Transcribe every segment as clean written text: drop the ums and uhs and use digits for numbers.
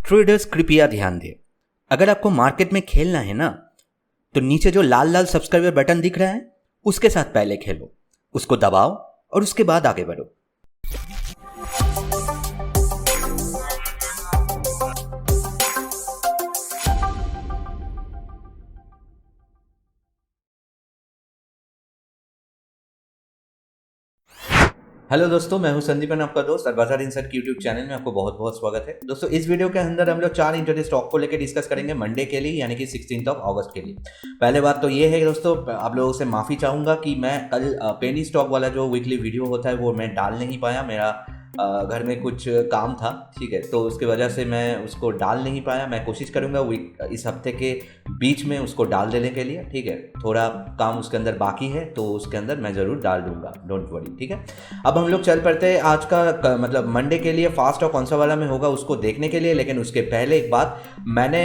Traders कृपया ध्यान दें। अगर आपको मार्केट में खेलना है ना, तो नीचे जो लाल लाल सब्सक्राइबर बटन दिख रहा है उसके साथ पहले खेलो, उसको दबाओ और उसके बाद आगे बढ़ो। हेलो दोस्तों, मैं हूं संदीपन, आपका दोस्त। और बाजार इनसाइड की यूट्यूब चैनल में आपको बहुत बहुत स्वागत है। दोस्तों, इस वीडियो के अंदर हम लोग 4 इंटरडे स्टॉक को लेकर डिस्कस करेंगे मंडे के लिए, यानी कि 16 अगस्त के लिए। पहले बात तो ये है दोस्तों, आप लोगों से माफ़ी चाहूँगा कि मैं कल पेनी स्टॉक वाला जो वीकली वीडियो होता है वो मैं डाल नहीं पाया। मेरा घर में कुछ काम था, ठीक है, तो उसकी वजह से मैं उसको डाल नहीं पाया। मैं कोशिश करूँगा इस हफ्ते के बीच में उसको डाल देने के लिए, ठीक है। थोड़ा काम उसके अंदर बाकी है तो उसके अंदर मैं ज़रूर डाल दूंगा, डोंट वरी, ठीक है। अब हम लोग चल पड़ते हैं आज का मतलब मंडे के लिए फास्ट और कौन सा वाला में होगा उसको देखने के लिए। लेकिन उसके पहले एक बात, मैंने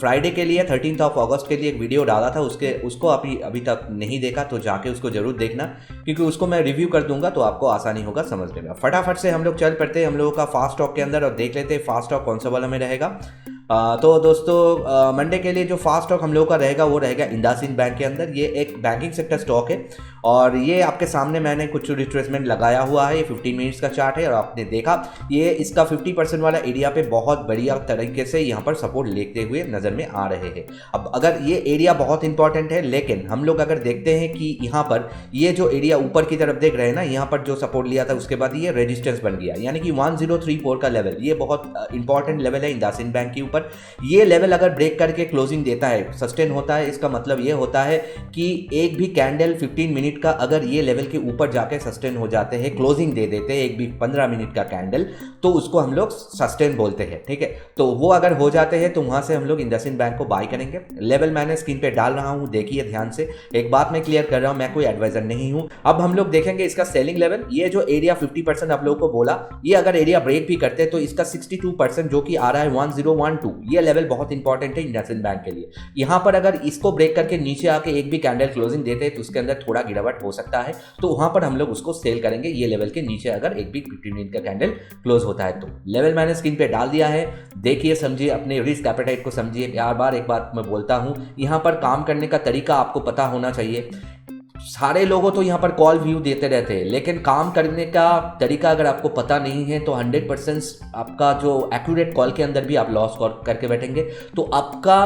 फ्राइडे के लिए 13 अगस्त के लिए एक वीडियो डाला था, उसको अभी तक नहीं देखा तो जाके उसको ज़रूर देखना, क्योंकि उसको मैं रिव्यू कर दूंगा तो आपको आसानी होगा समझने में। फटाफट से हम लोग चल पड़ते हैं हम लोगों का फास्ट स्टॉक के अंदर और देख लेते हैं फास्ट स्टॉक कौन सा वाला में रहेगा। तो दोस्तों, मंडे के लिए जो फास्ट स्टॉक हम लोगों का रहेगा वो रहेगा इंडसइंड बैंक के अंदर। ये एक बैंकिंग सेक्टर स्टॉक है और ये आपके सामने मैंने कुछ रिट्रेसमेंट लगाया हुआ है। ये 15 मिनट्स का चार्ट है और आपने देखा ये इसका 50% वाला एरिया पे बहुत बढ़िया तरीके से यहाँ पर सपोर्ट लेते हुए नज़र में आ रहे हैं। अब अगर ये एरिया बहुत इंपॉर्टेंट है, लेकिन हम लोग अगर देखते हैं कि यहाँ पर ये जो एरिया ऊपर की तरफ देख रहे हैं ना, यहाँ पर जो सपोर्ट लिया था उसके बाद ये रेजिस्टेंस बन गया, यानी कि 1034 का लेवल, ये बहुत इंपॉर्टेंट लेवल है इंडसइंड बैंक के ऊपर। ये लेवल अगर ब्रेक करके क्लोजिंग देता है, सस्टेन होता है, इसका मतलब ये होता है कि एक भी कैंडल 15 मिनट का अगर ये लेवल के ऊपर जाके सस्टेन हो जाते हैं, क्लोजिंग दे देते हैं एक भी 15 मिनट का कैंडल, तो उसको हम लोग सस्टेन बोलते हैं, ठीक है। तो वो अगर हो जाते हैं तो वहां से हम लोग इंडसइंड बैंक को बाय करेंगे। लेवल मैंने स्क्रीन पे डाल रहा हूं, देखिए ध्यान से। एक बात मैं क्लियर कर रहा हूं, मैं कोई एडवाइजर नहीं हूं। अब हम लोग देखेंगे इसका सेलिंग लेवल। ये जो एरिया 50% आप लोगों को बोला, ये अगर एरिया ब्रेक भी करते हैं तो इसका 62% जो कि आ रहा है 1012, ये लेवल बहुत इंपॉर्टेंट है इंडसइंड बैंक के लिए। यहां पर अगर इसको ब्रेक करके नीचे आके एक भी कैंडल क्लोजिंग देते हैं तो उसके अंदर थोड़ा गिरावट हो सकता है, तो वहां पर हम लोग उसको सेल करेंगे। ये लेवल के नीचे अगर एक भी 15 मिनट का कैंडल क्लोज होता है तो लेवल मैंने स्क्रीन पे डाल दिया है। देखिए, समझिए, अपने रिस्क एपेटाइट को समझिए। बार एक बात मैं बोलता हूं, यहां पर काम करने का तरीका आपको पता होना चाहिए। सारे लोगों तो यहाँ पर कॉल व्यू देते रहते हैं, लेकिन काम करने का तरीका अगर आपको पता नहीं है तो 100% आपका जो एक्यूरेट कॉल के अंदर भी आप लॉस करके बैठेंगे। तो आपका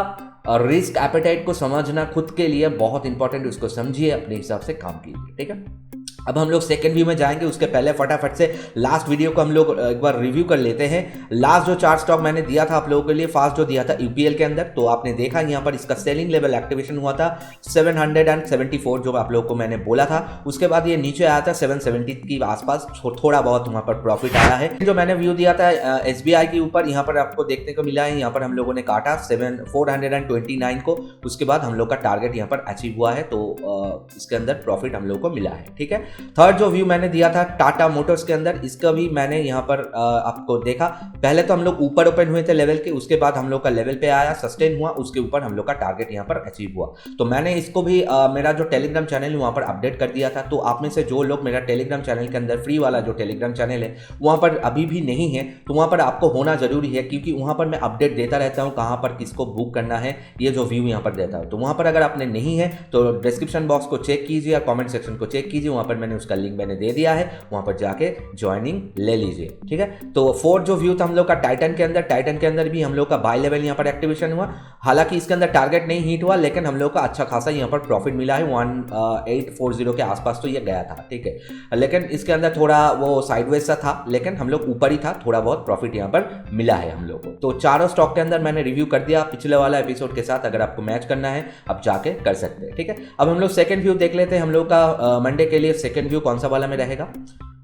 रिस्क एपेटाइट को समझना खुद के लिए बहुत इंपॉर्टेंट, उसको समझिए, अपने हिसाब से काम कीजिए, ठीक है। अब हम लोग सेकंड व्यू में जाएंगे, उसके पहले फटाफट से लास्ट वीडियो को हम लोग एक बार रिव्यू कर लेते हैं। लास्ट जो 4 स्टॉक मैंने दिया था आप लोगों के लिए, फास्ट जो दिया था यूपीएल के अंदर, तो आपने देखा यहाँ पर इसका सेलिंग लेवल एक्टिवेशन हुआ था 774, जो आप लोगों को मैंने बोला था। उसके बाद ये नीचे आया था 770 के आसपास, थोड़ा बहुत वहाँ पर प्रॉफिट आया है। जो मैंने व्यू दिया था एसबीआई के ऊपर, यहाँ पर आपको देखने को मिला है, यहाँ पर हम लोगों ने काटा 429 को। उसके बाद हम लोग का टारगेट यहाँ पर अचीव हुआ है, तो इसके अंदर प्रॉफिट हम लोग को मिला है, ठीक है। थर्ड जो व्यू मैंने दिया था टाटा मोटर्स के अंदर, इसका भी मैंने यहाँ पर आपको देखा। पहले तो हम लोग ऊपर ओपन हुए थे लेवल के, उसके बाद हम लोग का लेवल पे आया, सस्टेन हुआ, उसके ऊपर हम लोग का टारगेट यहाँ पर अचीव हुआ। तो मैंने इसको भी मेरा जो टेलीग्राम चैनल है वहाँ पर अपडेट कर दिया था। तो आप में से जो लोग मेरा टेलीग्राम चैनल के अंदर, फ्री वाला जो टेलीग्राम चैनल है वहाँ पर अभी भी नहीं है, तो वहाँ पर आपको होना जरूरी है, क्योंकि वहाँ पर मैं अपडेट देता रहता हूँ कहाँ पर किसको बुक करना है, ये जो व्यू यहाँ पर देता हूँ। तो वहाँ पर अगर आपने नहीं है तो डिस्क्रिप्शन बॉक्स को चेक कीजिए, कॉमेंट सेक्शन को चेक कीजिए, वहाँ पर मैंने उसका लिंक मैंने दे दिया है, वहां पर जाके ज्वाइनिंग ले लीजिए, ठीक है। तो फोर्थ जो व्यू था हम लोग का टाइटन के अंदर भी हम लोग का बाय लेवल यहाँ पर एक्टिवेशन हुआ। हालांकि इसके अंदर टारगेट नहीं हिट हुआ, लेकिन हम लोग का अच्छा खासा यहाँ पर प्रॉफिट मिला है, 1840 के आसपास तो ये गया था, ठीक है। लेकिन इसके अंदर थोड़ा वो साइडवेज सा था, लेकिन हम लोग ऊपर ही था, थोड़ा बहुत प्रॉफिट यहाँ पर मिला है हम लोग को। तो चारों स्टॉक के अंदर मैंने रिव्यू कर दिया पिछले वाला एपिसोड के साथ, अगर आपको मैच करना है आप जाके कर सकते हैं, ठीक है। अब हम लोग सेकंड व्यू देख लेते हैं। हम लोग का मंडे के लिए सेकंड व्यू कौन सा वाला में रहेगा।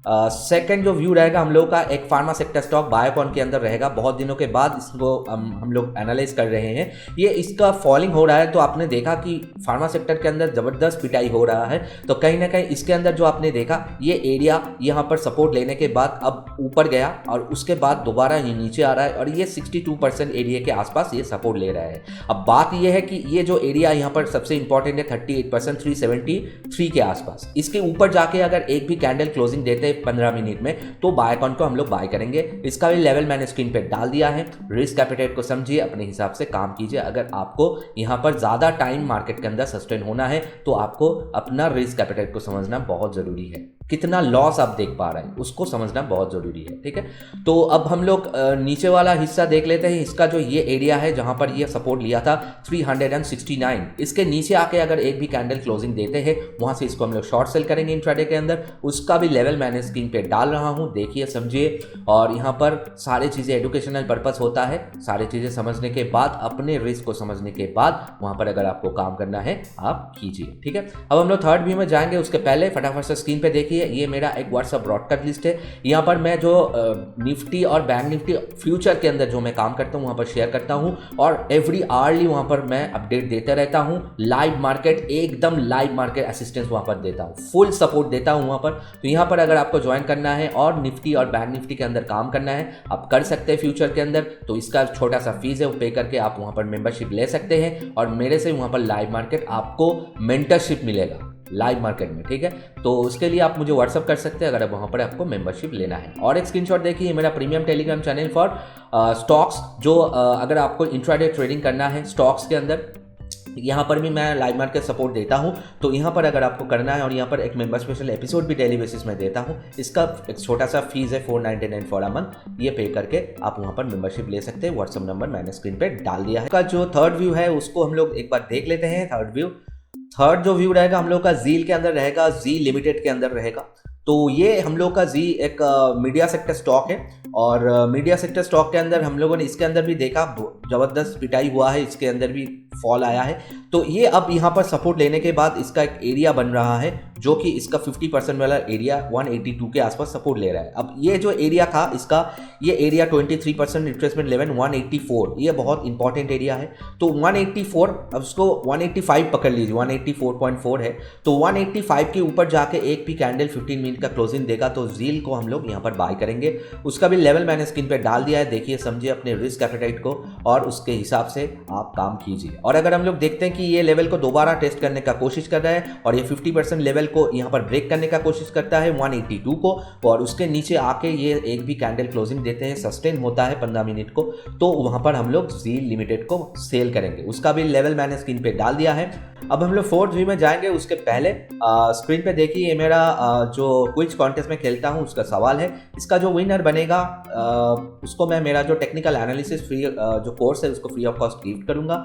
सेकंड जो व्यू रहेगा हम लोग का एक फार्मा सेक्टर स्टॉक बायोकॉन के अंदर रहेगा। बहुत दिनों के बाद इसको हम लोग एनालाइज कर रहे हैं। ये इसका फॉलिंग हो रहा है, तो आपने देखा कि फार्मा सेक्टर के अंदर ज़बरदस्त पिटाई हो रहा है, तो कहीं ना कहीं इसके अंदर जो आपने देखा ये एरिया यहाँ पर सपोर्ट लेने के बाद अब ऊपर गया और उसके बाद दोबारा ये नीचे आ रहा है और ये 62% एरिया के आसपास ये सपोर्ट ले रहा है। अब बात ये है कि ये जो एरिया यहाँ पर सबसे इंपॉर्टेंट है 38%, 373 के आसपास, इसके ऊपर जाके अगर एक भी कैंडल क्लोजिंग देते हैं 15 मिनट में तो बाय अकाउंट को हम लोग बाय करेंगे। इसका भी लेवल मैंने स्क्रीन पे डाल दिया है। रिस्क एपेटाइट को समझिए, अपने हिसाब से काम कीजिए। अगर आपको यहाँ पर ज़्यादा टाइम मार्केट के अंदर सस्टेन होना है तो आपको अपना रिस्क एपेटाइट को समझना बहुत ज़रूरी है। कितना लॉस आप देख पा रहे हैं उसको समझना बहुत ज़रूरी है, ठीक है। तो अब हम लोग नीचे वाला हिस्सा देख लेते हैं। इसका जो ये एरिया है जहाँ पर ये सपोर्ट लिया था 369, इसके नीचे आके अगर एक भी कैंडल क्लोजिंग देते हैं वहाँ से इसको हम लोग शॉर्ट सेल करेंगे इंट्राडे के अंदर। उसका भी लेवल मैंने स्क्रीन पे डाल रहा हूँ, देखिए समझिए। और यहाँ पर सारी चीज़ें एजुकेशनल पर्पस होता है, सारी चीज़ें समझने के बाद, अपने रिस्क को समझने के बाद वहाँ पर अगर आपको काम करना है आप कीजिए, ठीक है। अब हम लोग थर्ड व्यू में जाएंगे। उसके पहले फटाफट से स्क्रीन पे देखिए, ये मेरा एक व्हाट्सएप ब्रॉडकास्ट लिस्ट है। यहाँ पर मैं जो निफ्टी और बैंक निफ्टी फ्यूचर के अंदर जो मैं काम करता हूँ वहाँ पर शेयर करता हूँ और एवरी आवरली वहाँ पर मैं अपडेट देता रहता हूँ। लाइव मार्केट, एकदम लाइव मार्केट असिस्टेंस वहाँ पर देता हूँ, फुल सपोर्ट देता हूँ वहाँ पर। तो यहाँ पर अगर आपको ज्वाइन करना है और निफ्टी और बैंक निफ्टी के अंदर काम करना है आप कर सकते हैं फ्यूचर के अंदर। तो इसका छोटा सा फीस है, वो पे करके आप वहाँ पर मेंबरशिप ले सकते हैं और मेरे से वहाँ पर लाइव मार्केट आपको मेंटरशिप मिलेगा लाइव मार्केट में, ठीक है। तो उसके लिए आप मुझे व्हाट्सअप कर सकते हैं अगर वहाँ पर आपको मेंबरशिप लेना है। और एक स्क्रीनशॉट देखिए, मेरा premium Telegram channel for stocks, जो अगर आपको इंट्राडे ट्रेडिंग करना है स्टॉक्स के अंदर, यहाँ पर भी मैं लाइव मार्केट सपोर्ट देता हूँ। तो यहाँ पर अगर आपको करना है और यहाँ पर एक मेंबर स्पेशल एपिसोड भी डेली बेसिस में देता हूँ। इसका एक छोटा सा फीस है 499 फॉर अ मंथ, ये पे करके आप वहाँ पर मेंबरशिप ले सकते हैं। व्हाट्सअप नंबर मैंने स्क्रीन पे डाल दिया है। का जो थर्ड व्यू है उसको हम लोग एक बार देख लेते हैं। थर्ड जो व्यू रहेगा हम लोग का जील के अंदर रहेगा, जी लिमिटेड के अंदर रहेगा। तो ये हम लोग का जी एक मीडिया सेक्टर स्टॉक है और मीडिया सेक्टर स्टॉक के अंदर हम लोगों ने इसके अंदर भी देखा ज़बरदस्त पिटाई हुआ है, इसके अंदर भी फॉल आया है। तो ये अब यहाँ पर सपोर्ट लेने के बाद इसका एक एरिया बन रहा है जो कि इसका 50% वाला एरिया 182 के आसपास सपोर्ट ले रहा है। अब ये जो एरिया था इसका, ये एरिया 23% रिट्रेसमेंट लेवल 184, ये बहुत इंपॉर्टेंट एरिया है। तो 184, अब उसको 185 पकड़ लीजिए, 184.4 है। तो 185 के ऊपर जाके एक भी कैंडल 15 मिनट का क्लोजिंग देगा तो जील को हम लोग यहाँ पर बाय करेंगे। उसका भी लेवल मैंने स्क्रीन पे डाल दिया है, देखिए समझिए अपने रिस्क एपेटाइट को और उसके हिसाब से आप काम कीजिए। और अगर हम लोग देखते हैं कि ये लेवल को दोबारा टेस्ट करने का कोशिश कर रहा है और ये 50% लेवल को यहाँ पर ब्रेक करने का कोशिश करता है 182 को, और उसके नीचे आके ये एक भी कैंडल क्लोजिंग देते हैं, सस्टेन होता है 15 मिनट को, तो वहाँ पर हम लोग जील लिमिटेड को सेल करेंगे। उसका भी लेवल मैंने स्क्रीन पे डाल दिया है। अब हम लोग फोर्थ व्यू में जाएंगे। उसके पहले स्क्रीन पे देखिए, ये मेरा जो क्विज कॉन्टेस्ट में खेलता हूँ उसका सवाल है। इसका जो विनर बनेगा उसको मैं मेरा जो टेक्निकल एनालिसिस फ्री जो कोर्स है उसको फ्री ऑफ कॉस्ट गिफ्ट करूँगा।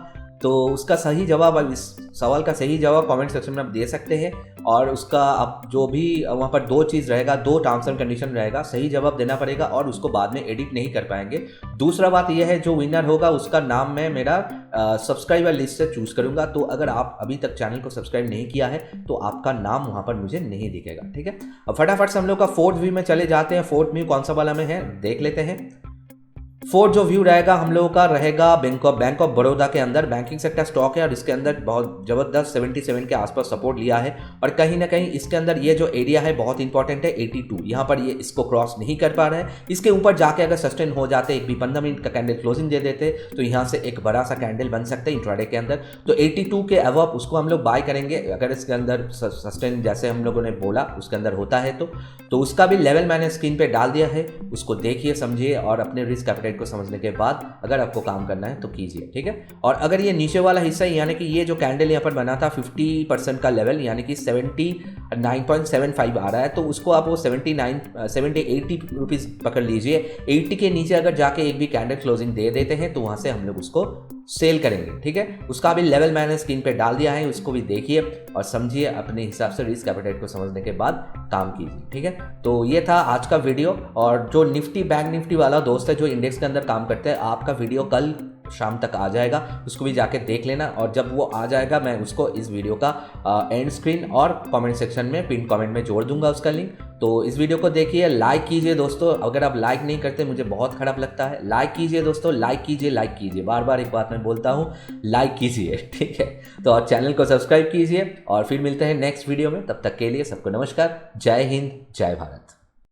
तो उसका सही जवाब, इस सवाल का सही जवाब कमेंट सेक्शन में आप दे सकते हैं। और उसका आप जो भी वहाँ पर दो चीज़ रहेगा, दो टर्म्स एंड कंडीशन रहेगा, सही जवाब देना पड़ेगा और उसको बाद में एडिट नहीं कर पाएंगे। दूसरा बात यह है, जो विनर होगा उसका नाम मैं मेरा सब्सक्राइबर लिस्ट से चूज़ करूँगा। तो अगर आप अभी तक चैनल को सब्सक्राइब नहीं किया है तो आपका नाम वहाँ पर मुझे नहीं दिखेगा, ठीक है। अब फटाफट से हम लोग का फोर्थ व्यू में चले जाते हैं। फोर्थ व्यू कौन सा वाला में है देख लेते हैं। फोर्थ जो व्यू रहेगा हम लोगों का रहेगा बैंक ऑफ बड़ौदा के अंदर, बैंकिंग सेक्टर स्टॉक है और इसके अंदर बहुत ज़बरदस्त 77 के आसपास सपोर्ट लिया है। और कहीं ना कहीं इसके अंदर ये जो एरिया है बहुत इंपॉर्टेंट है 82, यहाँ पर ये इसको क्रॉस नहीं कर पा रहे हैं। इसके ऊपर जाके अगर सस्टेन हो जाते, एक भी 15 मिनट का कैंडल क्लोजिंग दे देते तो यहाँ से एक बड़ा सा कैंडल बन सकता है इंट्राडे के अंदर। तो 82 के अबव उसको हम लोग बाय करेंगे अगर इसके अंदर सस्टेन जैसे हम लोगों ने बोला उसके अंदर होता है तो उसका भी लेवल मैंने स्क्रीन पे डाल दिया है। उसको देखिए समझिए और अपने रिस्क एपेटाइट को समझने के बाद अगर आपको काम करना है तो कीजिए, ठीक है। और अगर ये नीचे वाला हिस्सा यानी कि ये जो कैंडल यहाँ पर बना था 50% का लेवल यानी कि 79.75 आ रहा है, तो उसको आप वो 80 रुपीज़ पकड़ लीजिए। 80 के नीचे अगर जाके एक भी कैंडल क्लोजिंग दे देते हैं तो वहाँ से हम लोग उसको सेल करेंगे, ठीक है। उसका भी लेवल मैंने स्क्रीन पे डाल दिया है, उसको भी देखिए और समझिए अपने हिसाब से रिस्क एपेटाइट को समझने के बाद काम कीजिए, ठीक है। तो ये था आज का वीडियो। और जो निफ्टी बैंक निफ्टी वाला दोस्त है जो इंडेक्स के अंदर काम करते हैं, आपका वीडियो कल शाम तक आ जाएगा, उसको भी जाके देख लेना। और जब वो आ जाएगा मैं उसको इस वीडियो का एंड स्क्रीन और कमेंट सेक्शन में पिन कमेंट में जोड़ दूंगा उसका लिंक। तो इस वीडियो को देखिए, लाइक कीजिए दोस्तों। अगर आप लाइक नहीं करते मुझे बहुत खराब लगता है। लाइक कीजिए दोस्तों, लाइक कीजिए। बार बार एक बात मैं बोलता हूँ, लाइक कीजिए, ठीक है। तो और चैनल को सब्सक्राइब कीजिए और फिर मिलते हैं नेक्स्ट वीडियो में। तब तक के लिए सबको नमस्कार, जय हिंद, जय भारत।